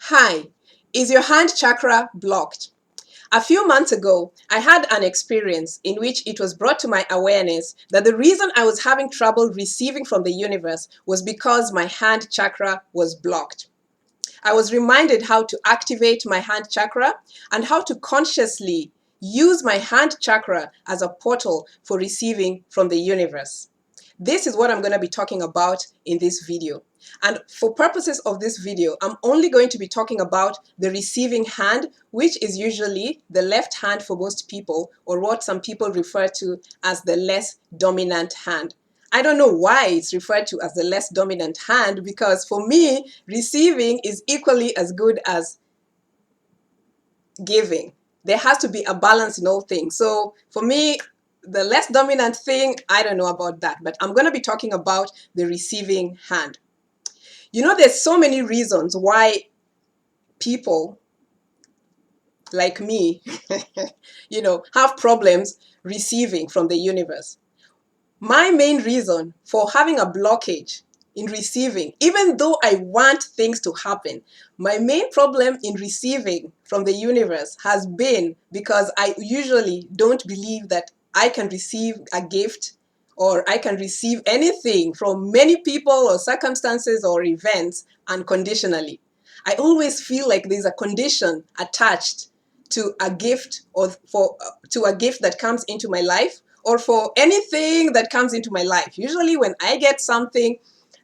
Hi, is your hand chakra blocked? A few months ago, I had an experience in which it was brought to my awareness that the reason I was having trouble receiving from the universe was because my hand chakra was blocked. I was reminded how to activate my hand chakra and how to consciously use my hand chakra as a portal for receiving from the universe. This is what I'm going to be talking about in this video. And for purposes of this video, I'm only going to be talking about the receiving hand, which is usually the left hand for most people, or what some people refer to as the less dominant hand. I don't know why it's referred to as the less dominant hand, because for me, receiving is equally as good as giving. There has to be a balance in all things. So for me, the less dominant thing, I don't know about that, but I'm going to be talking about the receiving hand. You know, there's so many reasons why people like me, have problems receiving from the universe. My main reason for having a blockage in receiving, even though I want things to happen, my main problem in receiving from the universe has been because I usually don't believe that I can receive a gift or I can receive anything from many people or circumstances or events unconditionally. I always feel like there's a condition attached to a gift or to a gift that comes into my life or for anything that comes into my life. Usually when I get something,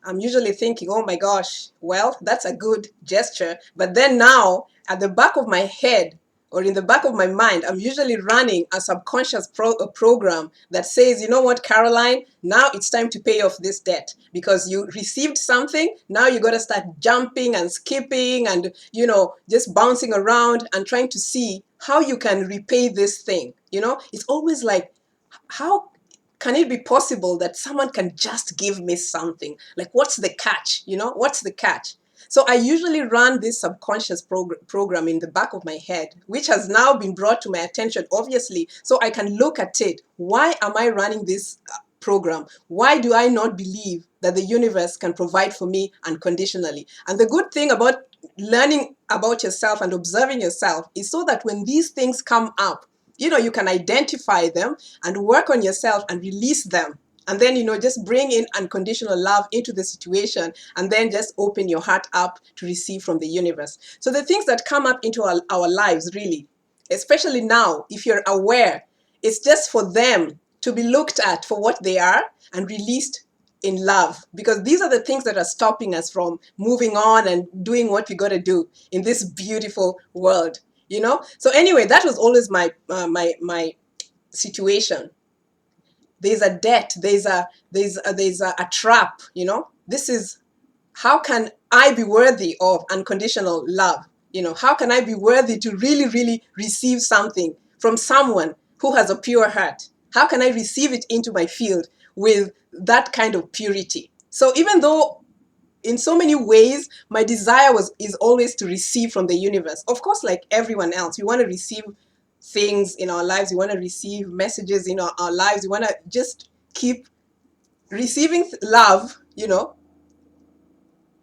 I'm usually thinking, oh my gosh, well, that's a good gesture. But then now at the back of my head or in the back of my mind, I'm usually running a subconscious program that says, you know what, Caroline, now it's time to pay off this debt because you received something. Now you got to start jumping and skipping and, just bouncing around and trying to see how you can repay this thing. It's always like, how can it be possible that someone can just give me something? Like, what's the catch? What's the catch? So I usually run this subconscious program in the back of my head, which has now been brought to my attention, obviously, so I can look at it. Why am I running this program? Why do I not believe that the universe can provide for me unconditionally? And the good thing about learning about yourself and observing yourself is so that when these things come up, you can identify them and work on yourself and release them. And then, just bring in unconditional love into the situation and then just open your heart up to receive from the universe. So the things that come up into our lives, really, especially now, if you're aware, it's just for them to be looked at for what they are and released in love, because these are the things that are stopping us from moving on and doing what we got to do in this beautiful world. So anyway, that was always my situation. There's a debt, there's a trap. This is, how can I be worthy of unconditional love? How can I be worthy to really, really receive something from someone who has a pure heart? How can I receive it into my field with that kind of purity? So even though in so many ways my desire is always to receive from the universe, of course, like everyone else, we want to receive things in our lives, we want to receive messages in our lives, we want to just keep receiving love,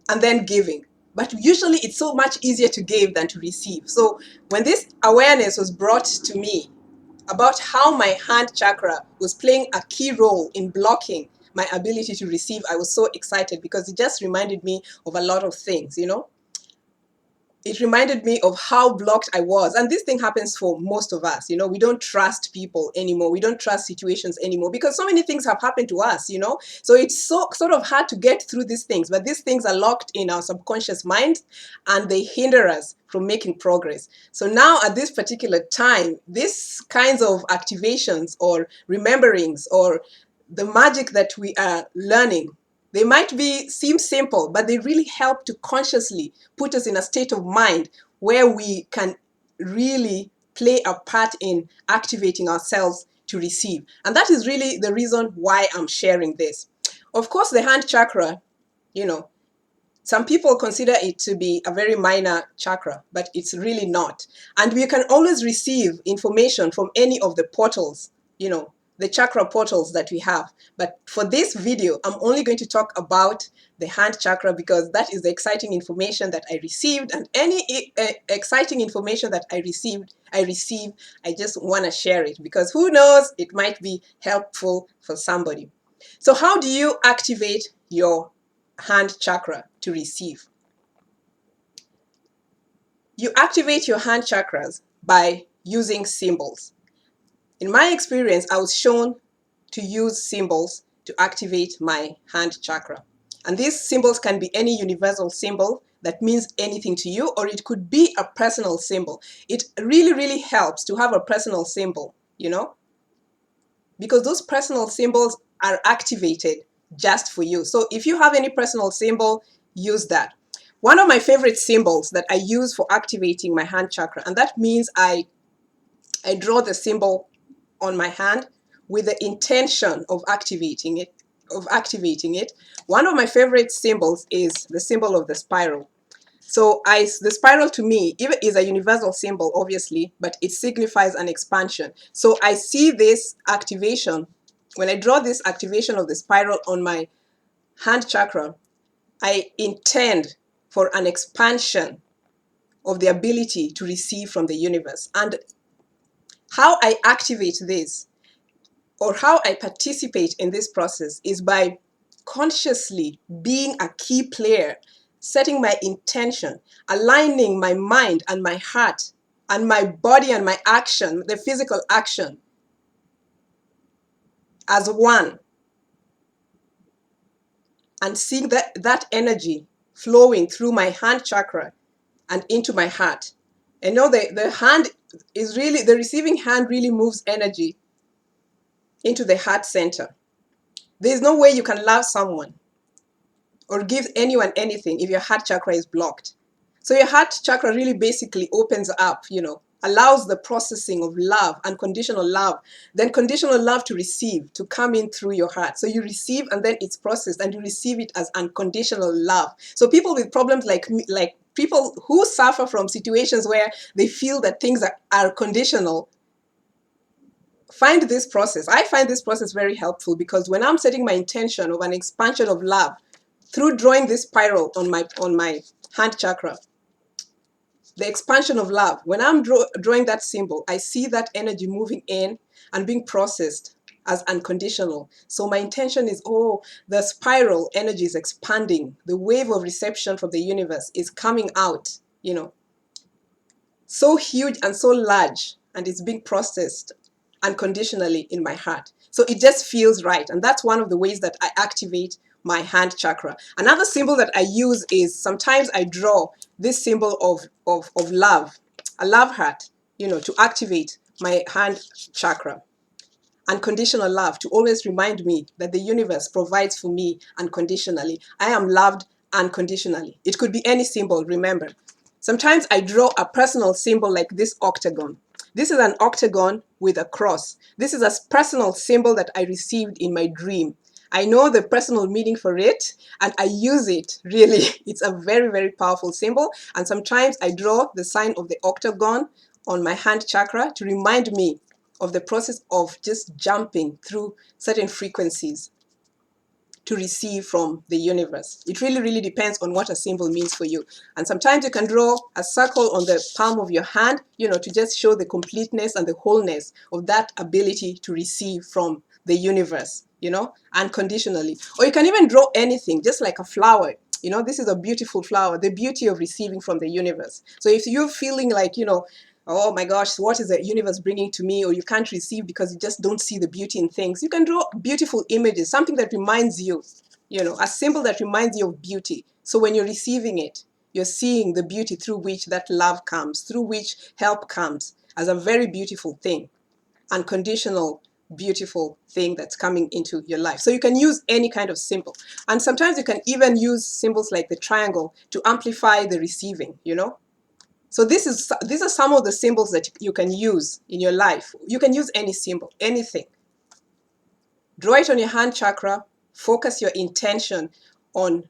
and then giving. But usually it's so much easier to give than to receive. So when this awareness was brought to me about how my hand chakra was playing a key role in blocking my ability to receive, I was so excited because it just reminded me of a lot of things. It reminded me of how blocked I was. And this thing happens for most of us. We don't trust people anymore. We don't trust situations anymore because so many things have happened to us, So it's so sort of hard to get through these things. But these things are locked in our subconscious mind and they hinder us from making progress. So now at this particular time, these kinds of activations or rememberings or the magic that we are learning, they might seem simple, but they really help to consciously put us in a state of mind where we can really play a part in activating ourselves to receive. And that is really the reason why I'm sharing this. Of course, the hand chakra, some people consider it to be a very minor chakra, but it's really not. And we can always receive information from any of the portals, the chakra portals that we have. But for this video, I'm only going to talk about the hand chakra because that is the exciting information that I received, and any exciting information that I receive, I just want to share it because who knows, it might be helpful for somebody. So how do you activate your hand chakra to receive? You activate your hand chakras by using symbols. In my experience, I was shown to use symbols to activate my hand chakra. And these symbols can be any universal symbol that means anything to you, or it could be a personal symbol. It really, really helps to have a personal symbol, you know, because those personal symbols are activated just for you. So if you have any personal symbol, use that. One of my favorite symbols that I use for activating my hand chakra, and that means I draw the symbol on my hand with the intention of activating it. One of my favorite symbols is the symbol of the spiral. So the spiral to me even is a universal symbol, obviously, but it signifies an expansion. So I see this activation, when I draw this activation of the spiral on my hand chakra, I intend for an expansion of the ability to receive from the universe. And how I activate this, or how I participate in this process, is by consciously being a key player, setting my intention, aligning my mind and my heart and my body and my action, the physical action, as one, and seeing that energy flowing through my hand chakra and into my heart. And know the hand is really, the receiving hand really moves energy into the heart center. There's no way you can love someone or give anyone anything if your heart chakra is blocked. So your heart chakra really basically opens up, you know, allows the processing of love, unconditional love, then conditional love to receive, to come in through your heart. So you receive and then it's processed and you receive it as unconditional love. So people with problems like me, like people who suffer from situations where they feel that things are conditional, find this process. I find this process very helpful because when I'm setting my intention of an expansion of love through drawing this spiral on my hand chakra, the expansion of love, when I'm drawing that symbol, I see that energy moving in and being processed as unconditional. So my intention is, oh, the spiral energy is expanding. The wave of reception from the universe is coming out, you know, so huge and so large, and it's being processed unconditionally in my heart. So it just feels right. And that's one of the ways that I activate my hand chakra. Another symbol that I use is sometimes I draw this symbol of love, a love heart, you know, to activate my hand chakra. Unconditional love, to always remind me that the universe provides for me unconditionally. I am loved unconditionally. It could be any symbol, remember. Sometimes I draw a personal symbol like this octagon. This is an octagon with a cross. This is a personal symbol that I received in my dream. I know the personal meaning for it and I use it, really. It's a very, very powerful symbol. And sometimes I draw the sign of the octagon on my hand chakra to remind me of the process of just jumping through certain frequencies to receive from the universe. It really, really depends on what a symbol means for you. And sometimes you can draw a circle on the palm of your hand, you know, to just show the completeness and the wholeness of that ability to receive from the universe, you know, unconditionally. Or you can even draw anything, just like a flower. You know, this is a beautiful flower, the beauty of receiving from the universe. So if you're feeling like, you know, oh my gosh, what is the universe bringing to me? Or you can't receive because you just don't see the beauty in things. You can draw beautiful images, something that reminds you, you know, a symbol that reminds you of beauty. So when you're receiving it, you're seeing the beauty through which that love comes, through which help comes, as a very beautiful thing, unconditional, beautiful thing that's coming into your life. So you can use any kind of symbol. And sometimes you can even use symbols like the triangle to amplify the receiving, you know. So these are some of the symbols that you can use in your life. You can use any symbol, anything. Draw it on your hand chakra, focus your intention on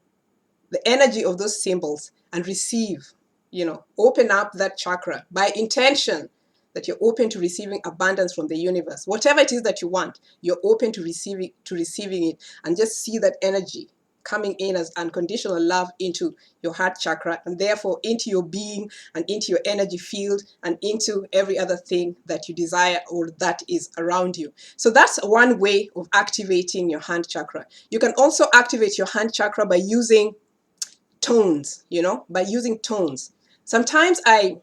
the energy of those symbols and receive, you know, open up that chakra by intention. that you're open to receiving abundance from the universe. Whatever it is that you want, you're open to receiving it, and just see that energy coming in as unconditional love into your heart chakra, and therefore into your being and into your energy field and into every other thing that you desire or that is around you. So that's one way of activating your hand chakra. You can also activate your hand chakra by using tones, by using tones. Sometimes I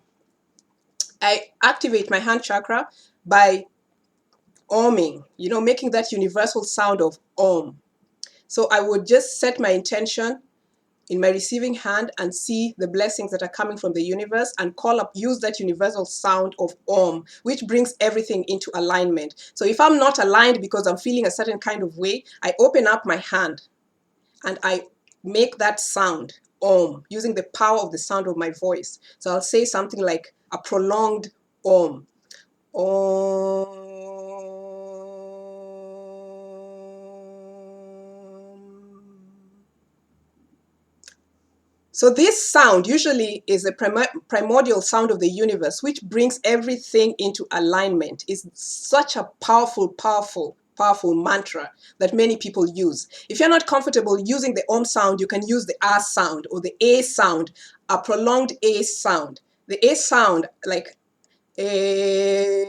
activate my hand chakra by oming, making that universal sound of om. So I would just set my intention in my receiving hand and see the blessings that are coming from the universe and use that universal sound of om, which brings everything into alignment. So if I'm not aligned because I'm feeling a certain kind of way, I open up my hand and I make that sound om using the power of the sound of my voice. So I'll say something like a prolonged om. Om. So this sound usually is a primordial sound of the universe, which brings everything into alignment. It's such a powerful mantra that many people use. If you're not comfortable using the om sound, you can use the a sound or the a sound, a prolonged a sound. The a sound, like a.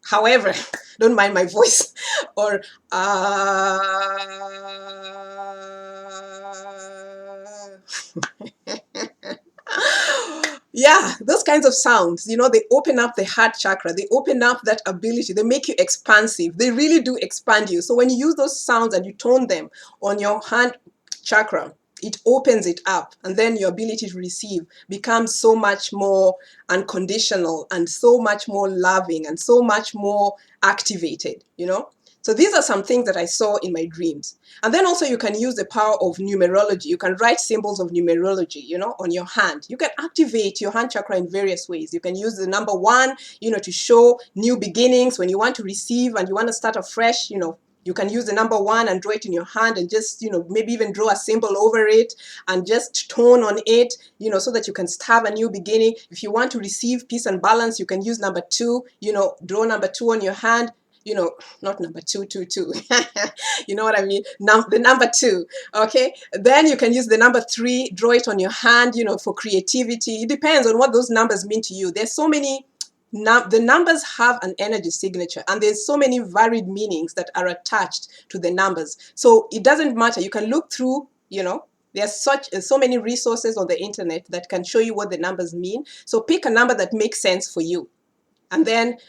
However, don't mind my voice. Or yeah, those kinds of sounds, they open up the heart chakra. They open up that ability. They make you expansive. They really do expand you. So when you use those sounds and you tone them on your hand chakra, it opens it up, and then your ability to receive becomes so much more unconditional and so much more loving and so much more activated, So these are some things that I saw in my dreams. And then also you can use the power of numerology. You can write symbols of numerology, on your hand. You can activate your hand chakra in various ways. You can use the number 1, to show new beginnings. When you want to receive and you want to start afresh, you can use the number 1 and draw it in your hand and just, maybe even draw a symbol over it and just tone on it, so that you can have a new beginning. If you want to receive peace and balance, you can use number 2, draw number 2 on your hand. Not number 222. You know what I mean? The number 2. Okay. Then you can use the number 3, draw it on your hand, for creativity. It depends on what those numbers mean to you. There's so many. The numbers have an energy signature, and there's so many varied meanings that are attached to the numbers. So it doesn't matter. You can look through, there's so many resources on the internet that can show you what the numbers mean. So pick a number that makes sense for you, and then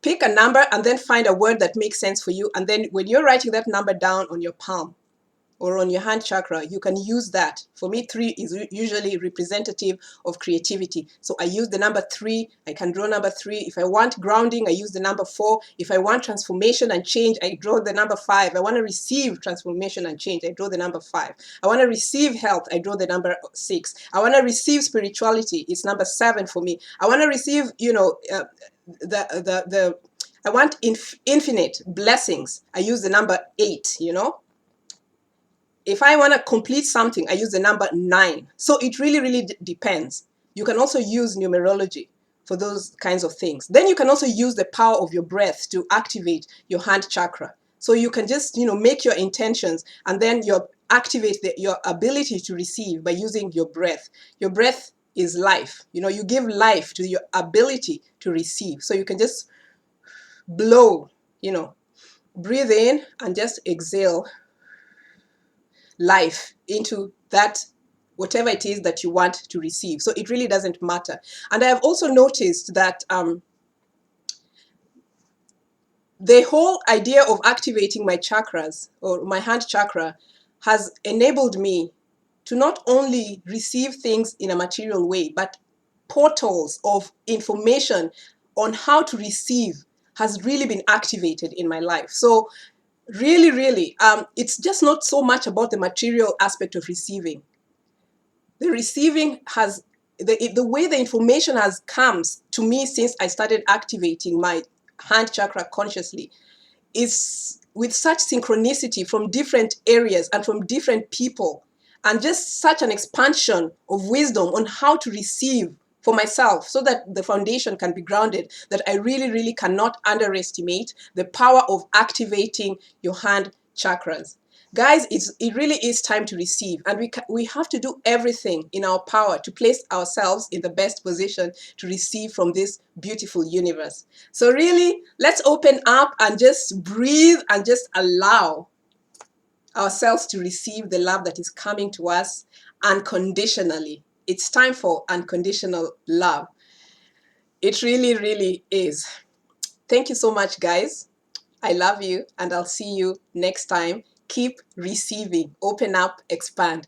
pick a number and then find a word that makes sense for you. And then when you're writing that number down on your palm or on your hand chakra, you can use that. For me, 3 is usually representative of creativity. So I use the number 3. I can draw number 3. If I want grounding, I use the number 4. If I want transformation and change, I draw the number 5. I want to receive transformation and change, I draw the number 5. I want to receive health, I draw the number 6. I want to receive spirituality, it's number 7 for me. I want to receive, I want infinite blessings, I use the number 8, If I want to complete something, I use the number 9. So it really depends. You can also use numerology for those kinds of things. Then you can also use the power of your breath to activate your hand chakra. So you can just, make your intentions, and then you activate your ability to receive by using your breath. Your breath is life. You give life to your ability to receive. So you can just blow, breathe in and just exhale life into that, whatever it is that you want to receive. So it really doesn't matter. And I have also noticed that the whole idea of activating my chakras or my hand chakra has enabled me to not only receive things in a material way, but portals of information on how to receive has really been activated in my life. So really, it's just not so much about the material aspect of receiving. The receiving has, the way the information has come to me since I started activating my hand chakra consciously is with such synchronicity from different areas and from different people. and just such an expansion of wisdom on how to receive for myself, so that the foundation can be grounded, that I really, really cannot underestimate the power of activating your hand chakras. Guys, it really is time to receive, and we have to do everything in our power to place ourselves in the best position to receive from this beautiful universe. So really, let's open up and just breathe and just allow ourselves to receive the love that is coming to us unconditionally. It's time for unconditional love. It really, really is. Thank you so much, guys. I love you, and I'll see you next time. Keep receiving. Open up, expand.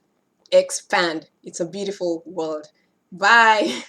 Expand. It's a beautiful world. Bye.